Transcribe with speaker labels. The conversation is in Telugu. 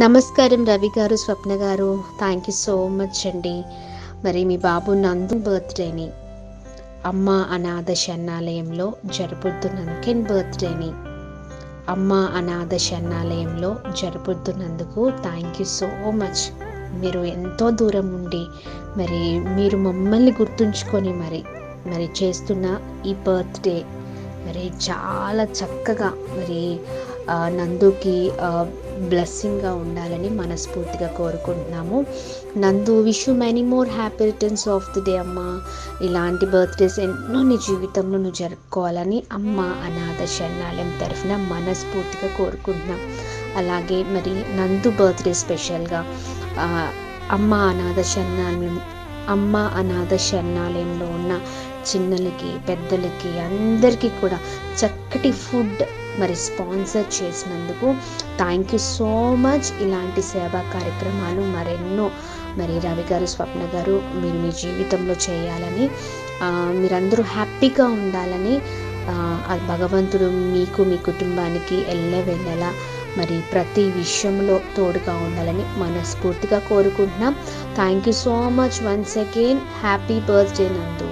Speaker 1: నమస్కారం రవి గారు, స్వప్న గారు. థ్యాంక్ యూ సో మచ్ అండి. మరి మీ బాబు నందు బర్త్డేని అమ్మ అనాథ శరణాలయంలో జరుపుతున్నందుకు థ్యాంక్ యూ సో మచ్. మీరు ఎంతో దూరం ఉండి మరి మీరు మమ్మల్ని గుర్తుంచుకొని మరి చేస్తున్న ఈ బర్త్డే మరి చాలా చక్కగా మరి నందుకి బ్లెస్సింగ్గా ఉండాలని మనస్ఫూర్తిగా కోరుకుంటున్నాము. నందు wish you many more happy returns of the day అమ్మ. ఇలాంటి బర్త్డేస్ ఎన్నో నీ జీవితంలో నువ్వు జరుపుకోవాలని అమ్మ అనాథ శరణాలయం తరఫున మనస్ఫూర్తిగా కోరుకుంటున్నాం. అలాగే మరి నందు బర్త్డే స్పెషల్గా అమ్మ అనాథ శరణాలయంలో ఉన్న చిన్నలకి పెద్దలకి అందరికీ కూడా చక్కటి ఫుడ్ మరి స్పాన్సర్ చేసినందుకు థ్యాంక్ యూ సో మచ్. ఇలాంటి సేవా కార్యక్రమాలు మరెన్నో మరి రవి గారు, స్వప్న గారు మీరు మీ జీవితంలో చేయాలని, మీరందరూ హ్యాపీగా ఉండాలని ఆ భగవంతుడు మీకు మీ కుటుంబానికి ఎల్లవెల్లలా మరి ప్రతి విషయంలో తోడుగా ఉండాలని మనస్ఫూర్తిగా కోరుకుంటున్నాం. Thank you so much once again. Happy birthday నందు.